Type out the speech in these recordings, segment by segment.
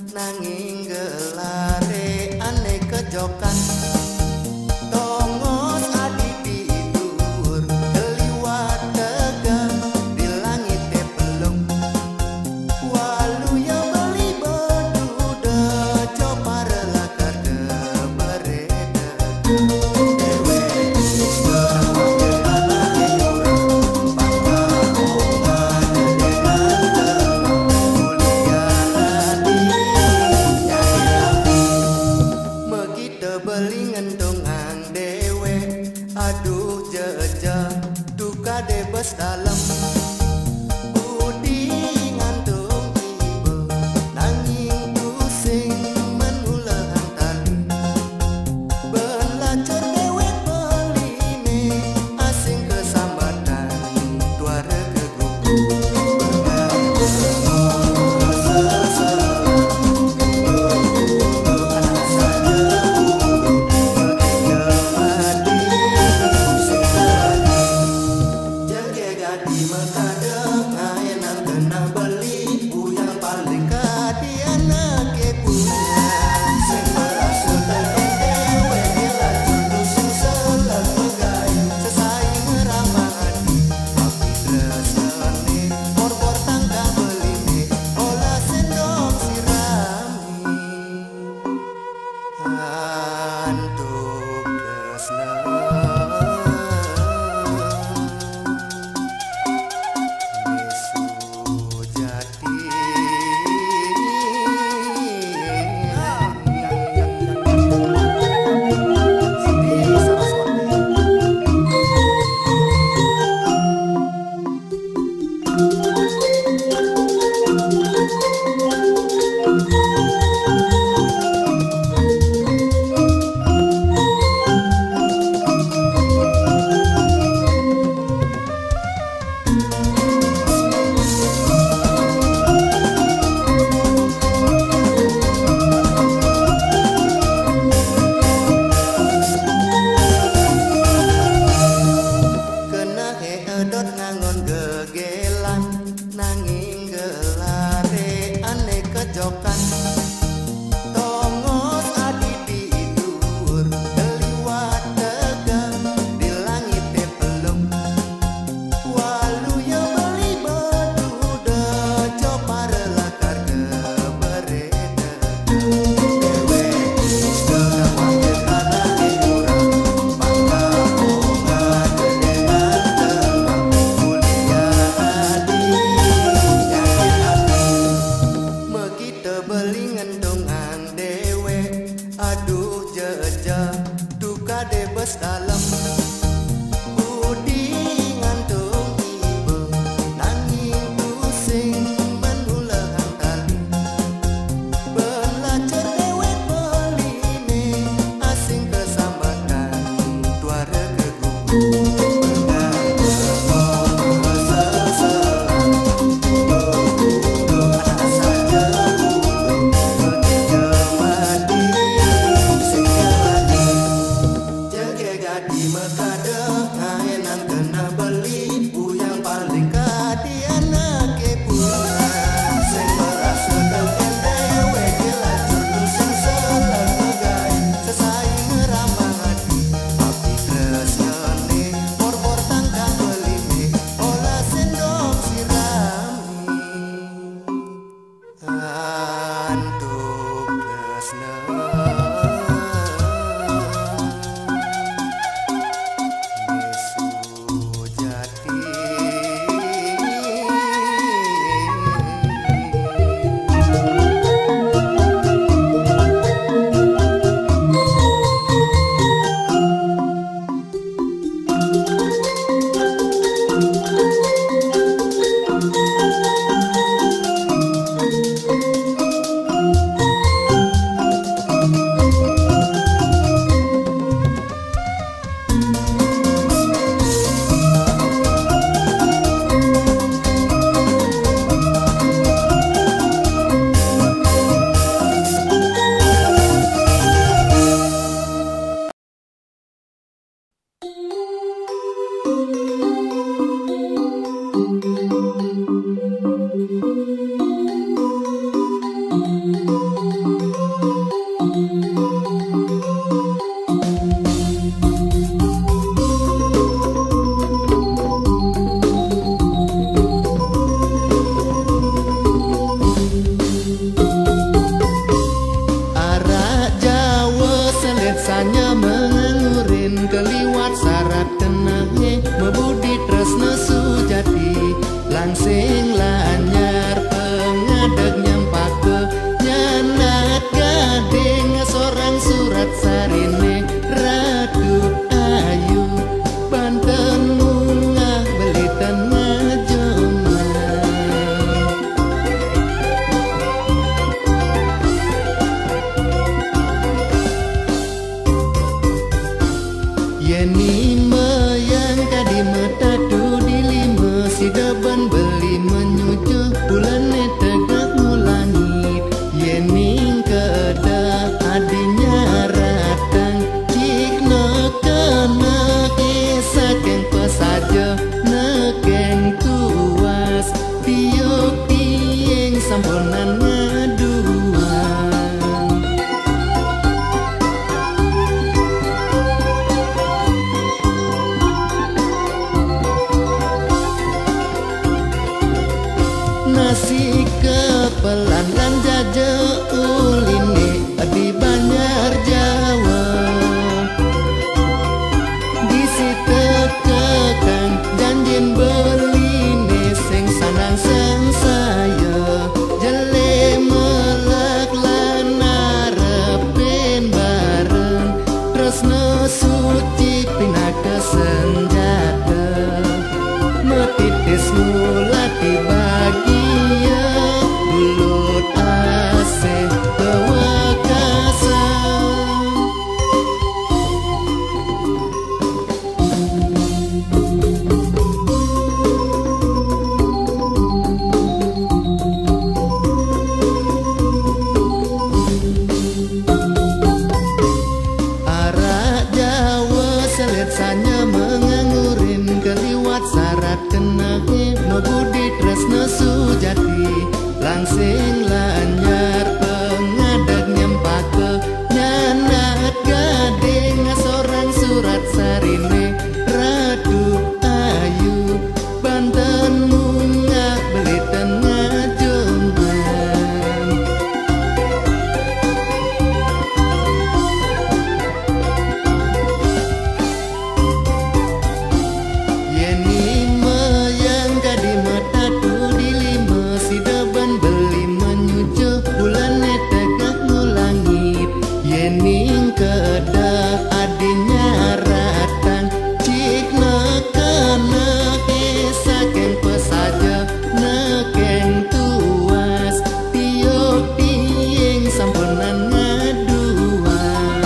Nanging gelare ane kejokan tongos adi didur keliwat tegang di langit pelung walu ya beli beduda coba relakar ke bereda dewe serawak kepala yurang bangga ongan dengan tenang mulia hati belingan dongang dewe aduh jeja duka debes dalam budi ngantung ibu nanging pusing menulahan tali belacur dewe peline asing kesambatan tuara kegugu nanging gelare ane kejokan tongos adi didur keliwat tegang di langit pelung walu ya beli beduda coba relakar ke bereda dewe serawak kepala yurang bangga ongan dengan tenang mulia hati belingan Arak Jawa selesanya mengurin keliwat syarat kenahe mebudi tresna sujati langsing lanyar pengadeg nyempak ke nyanat gading seorang surat sarine ratu ayu Banten mungah beli tengah jomah Yeni meyang kadi metadu di lima si deban beli menyuju bulan tegak ngulangit Yeni kedah adinya ratang cik nekena kisah keng pesaja nekeng tuas tiup tieng samponan ngaduan nasi kepelan lan jaja uline di Banjar Jawa gisi tekekang janjin beline sing sanang sing saya jele melak lan arepin bareng tresna suci pinaka senjata metitis mulati bagia bulut ase kewekasan Arak Jawa selesanya mengangurin keliwat syarat kenahe mebudi tresna sujati langsing lanyar pengadeg nyempak ke nyanat gading seorang surat sarine ratu ayu Banten mungah beli tengah jombang Yeni meyang kadi metadu di lima si deban beli menyuju bulan tegak ngulangit Yeni kedah adinya ratang cik nekena kisah keng pesaja nekeng tuas tiup tieng samponan ngaduan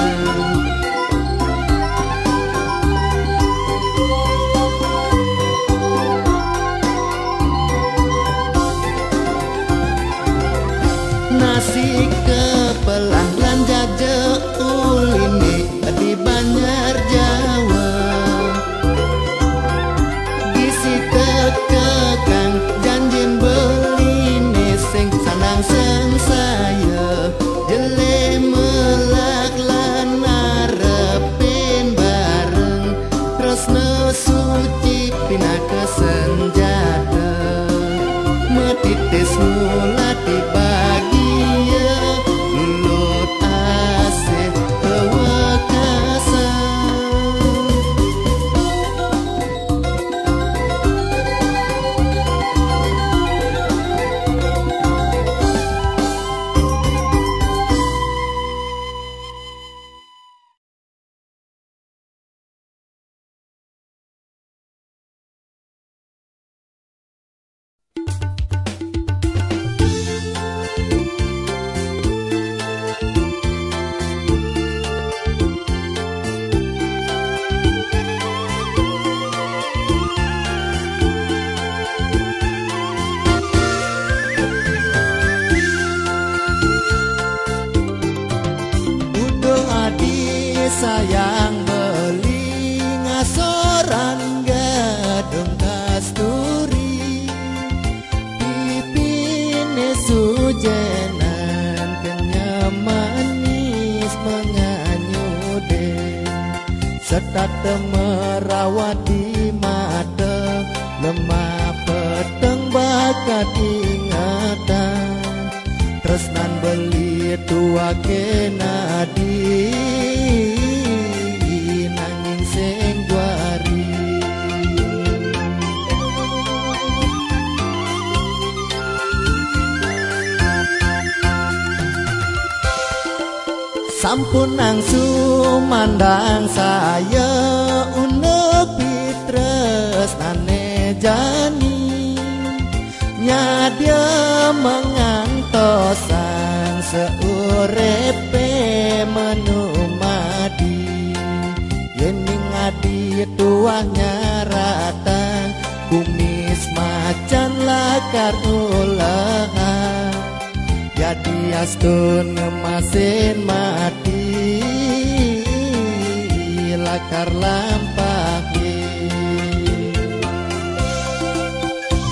nasi kepelah lan jaja uline di Banjar Jawa gisi tekekang janjin beline sing sanang sing saya jele melak lan arepin bareng tresna suci pinaka senjata metitis mulati bagia bulut ase kewekasan setat merawat di mata lemah peteng bakat ingatan tresnan beli tua kenadi nanging sing juari sampun nangsu mandang saya unek pitres nane jani nyadia mengantosan seurepe menumadi yening adi tuahnya ratang kumis macan lakar ulahan jadi astun ngemasin mati lakar lampahi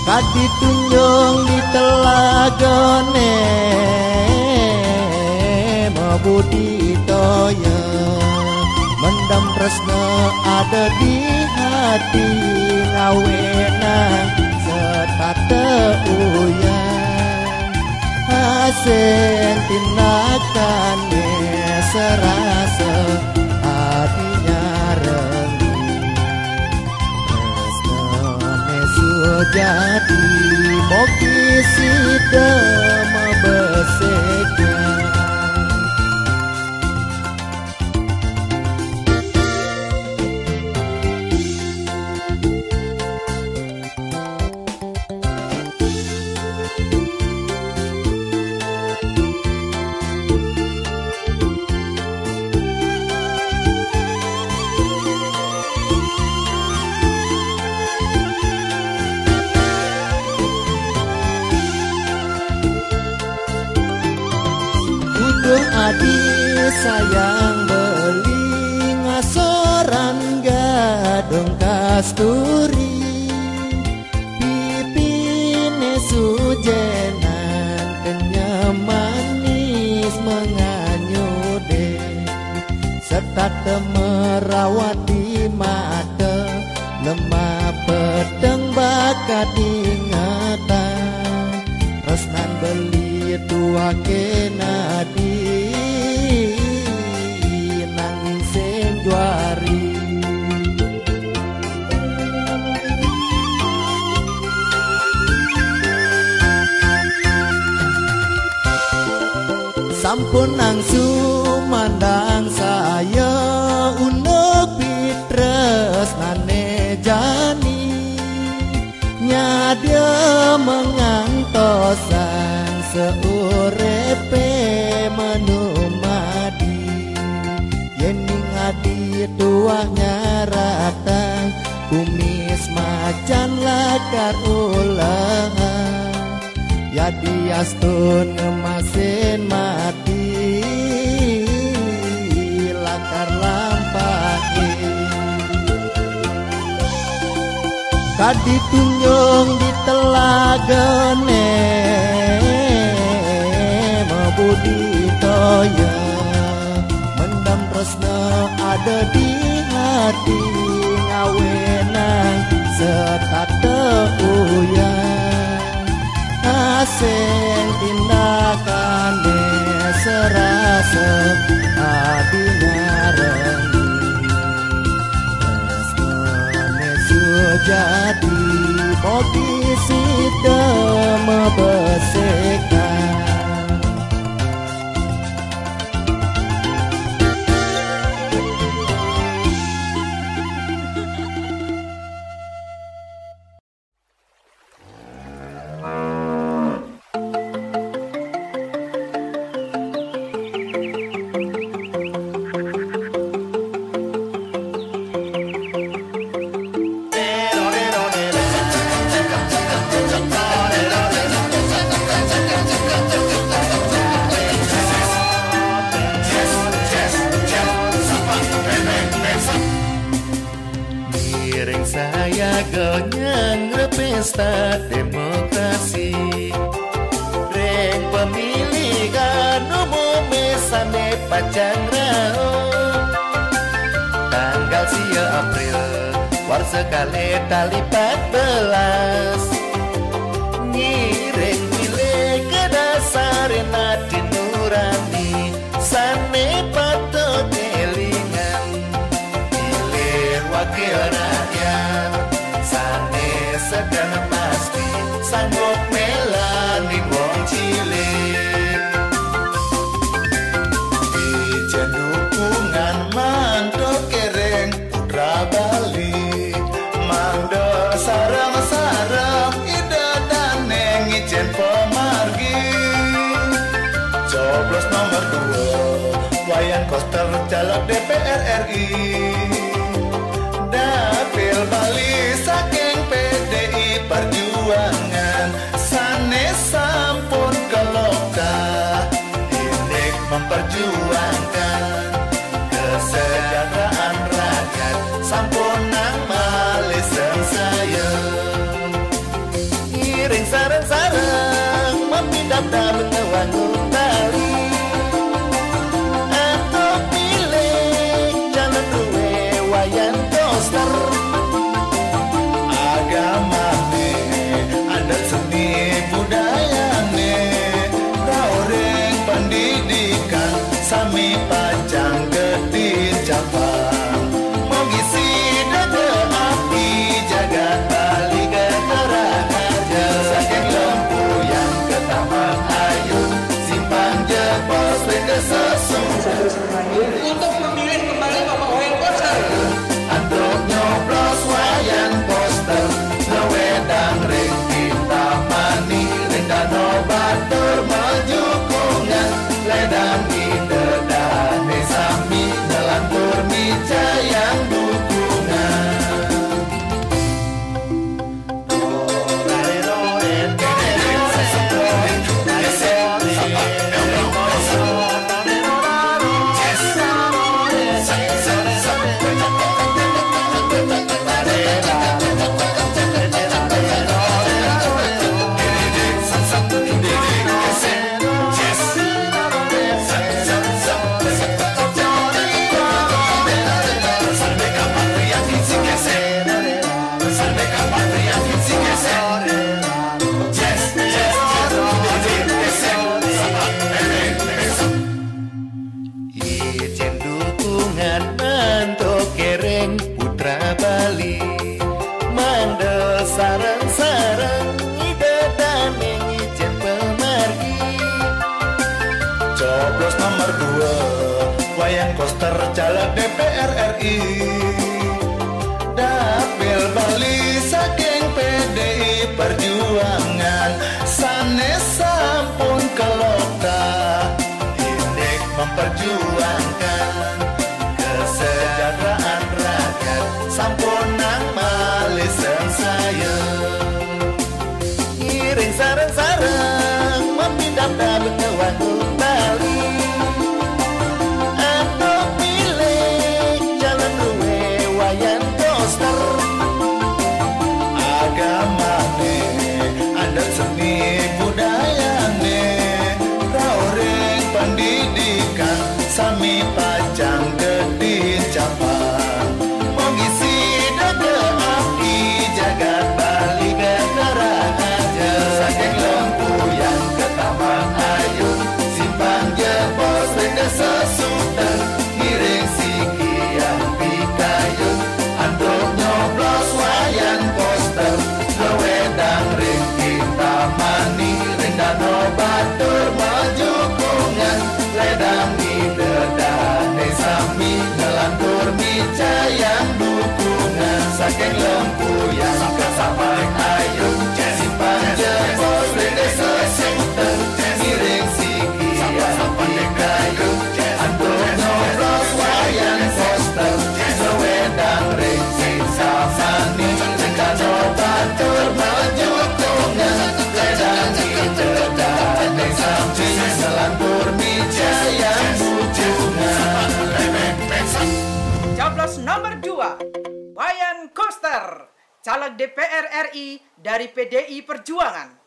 kadi tunjung di telagone mabudi toya mendam tresna ada di hati ngawenang setata uyang hasil tindakan serasa hatinya renggih tresnane sujadi moki sida mebesekan adik sayang beli ngasoran gadong kasturi pipine sujenan kenyam manis menganyude setat merawat di mata lemah pedang bakat ingatan resnan beli tua kenadi nanging sing juari sampun nangsu mandang saya unek pitres nane jani nyadia mengantosan seurepe menumadi yening adi tuahnya ratang kumis macan lakar ulahan yadi astun ngemasin mati lakar lampahi kadi tunjung di telagane mabudi toya mendam tresna ada di hati ngawenang setata uyang hasil tindakan serasa adinya renggih tresnane sujadi mogi sida mebesekan pesta demokrasi reng pemilihan umum mesane pacang rao tanggal sekali tali 14 ngiring pilih ke dasar nadi nurani sane patut kelingan pilih wakil rakyat sane sedang pasti sanggup melani wong cilik ijen dukungan manto kereng putra Bali mando sarang-sarang ida daneng ijen pemargi coblos nomor 2 Wayan Koster caleg DPR RI dapil Bali saking PDI Perjuangan sanes sampun keloka inik memperjuangkan kesejahteraan rakyat sampun nang malisen saya iring sarang-sarang memindap dalam wangun tali atau pilih jalan ruwe Wayan Koster agama adat seni budaya raureng pendidikan sami panjang getin capang mengisi dada api jagat Bali keteraja saking lempu yang ke Taman Ayu simpan jebol ke sesungguh untuk memilih kembali Bapak Wayan Koster untuk nyoblos Wayan Koster lewedang ring kita mani ring dano batur maju kungan ledang ide dane sami nelantur micayang dukungan ijen dukungan manto kereng putra Bali mandel sarang-sarang ide daneng ijen pemargi coblos nomor 2 Wayan Koster caleg DPR RI dapil Bali saking PDI Perjuangan sanes sampun keloka inik memperjuangkan kesejahteraan rakyat sampun nang malisen saya iring sarang-sarang memindap dalam wangun Bali atau pilih jalan ruwe Wayan Koster agama adat seni budaya raureng pendidikan sami panjang getin capang mengisi dada api jagat Bali keteraja saking lempu yang ke Taman Ayu simpan jebol ke sesudah ngiring siki yang pikayun anduk nyoblos Wayan Koster lewedang ring kita mani ring dano batur maju kungan ledang ide dane sami nelantur micayang dukungan saking lempu yang ke Taman Ayu simpan jebol ke sesudah ngiring siki yang pikayun anduk nyoblos Wayan Koster lewedang ring kita mani ring dano batur maju kungan ledang ide dane sami nelantur micayang dukungan Coblos nomor 2 Wayan Koster caleg DPR RI dari PDI Perjuangan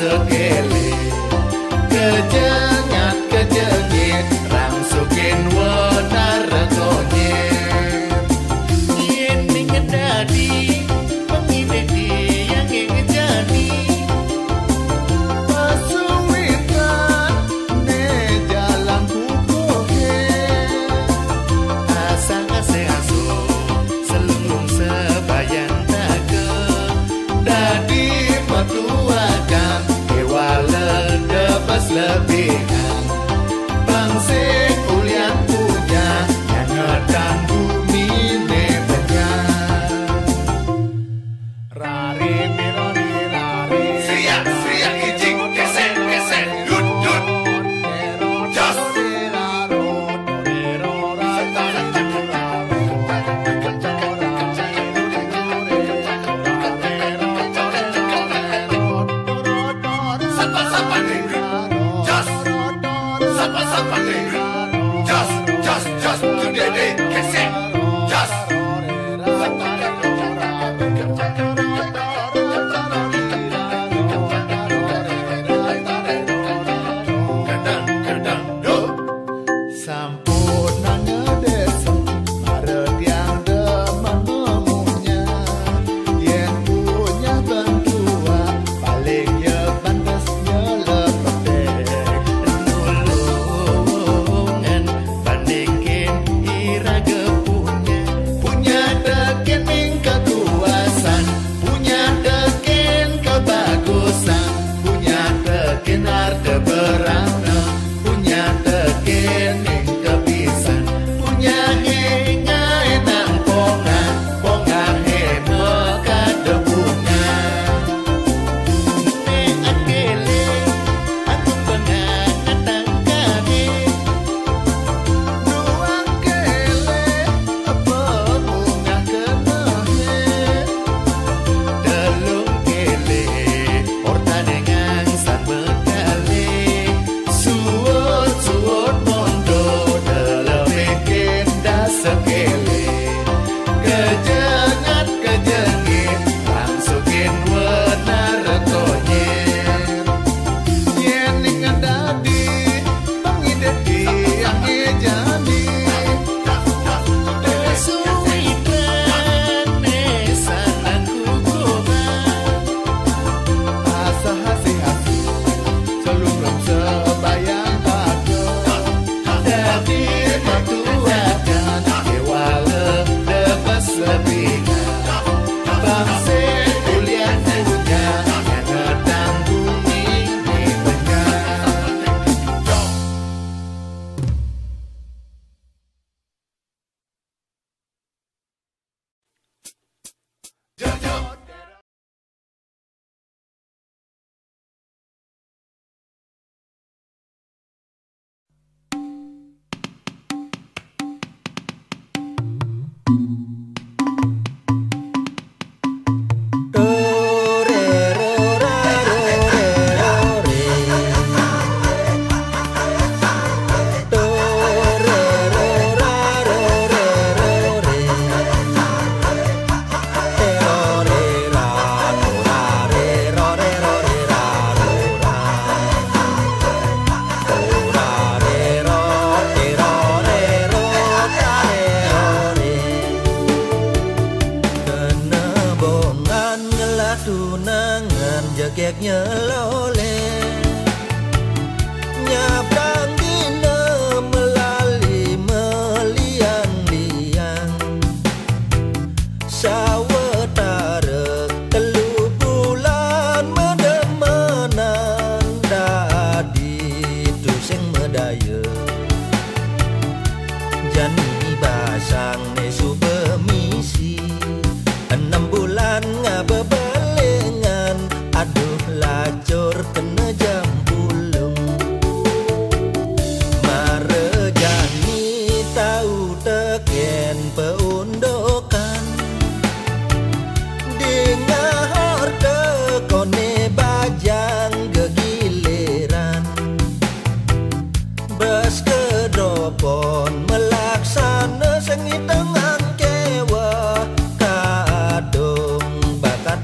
sekele kejengat kejengit rangsukin wenar rekonye yen ning dadi pengidedi yang jadi pasuwitan ne jalan kukuhe asang ase-aso selung sebayan take dadi petuakan kewala debas lebihan bangse kuliah punya yang ngedang bumi ne benyar rari mirori rari siap ijing kesek dut jas Just today, kesek, just. Kadang, sampun nangedesa, maret yang demam nemunya, yen punya bentua, paling ya pantas nyelepet nulungan bandingkin iraga punya deken ning kekuasaan, punya deken kebagusan, punya deken arde berangna, punya deken ning kepisan, punya ngengai nang pongan heme kadebunga ne akele aku pengangatang kami nuang kele apa bunga kenehe delung kele horta dengan san bekale suot mondo delemekin dasekele kejengat kejengit langsukin wenar rekonyer yen ning dadi pengidedi yang jadi kesuwitan nesanan kukuban asa hasi-hasi selurung sebayang take dadi petuakan kewala debas lebihan bangse kuliah punya yang ngedang bumi di benyar tunangan jagek nyelole nyabrang dina melali meliang-liang sawetara telu bulan medemenan dadi tuseng medaya jani basang nesu bemisi 6 bulan ngabebelengan aduh lacur kena jam pulung marejani tahu teken peundokan dingahor tekone bajang gegiliran bes kedropon melaksana sengi tengan kewa kadung bakat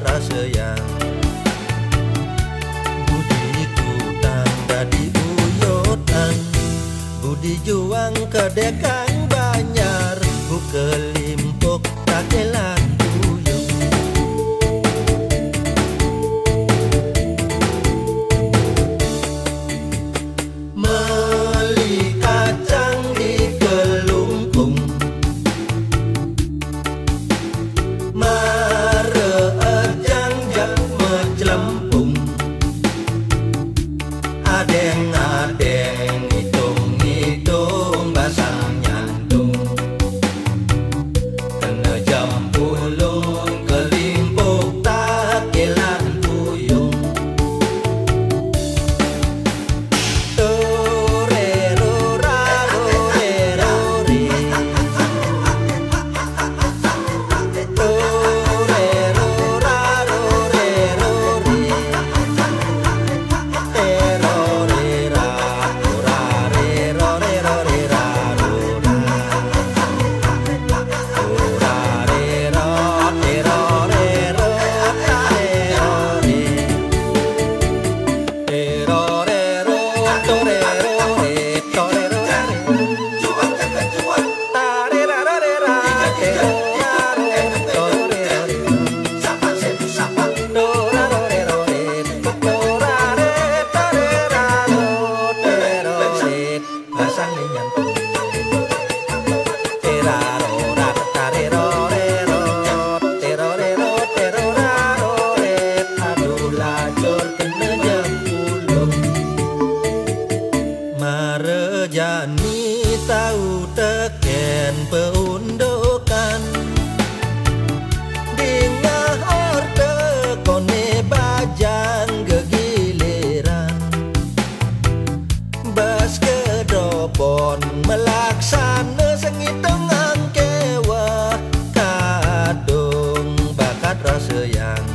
sayang.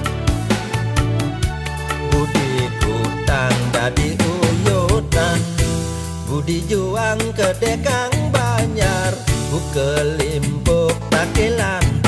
Budi utang dadi uyutan, budi juang ke dekang Banjar, bukelimpuk takilan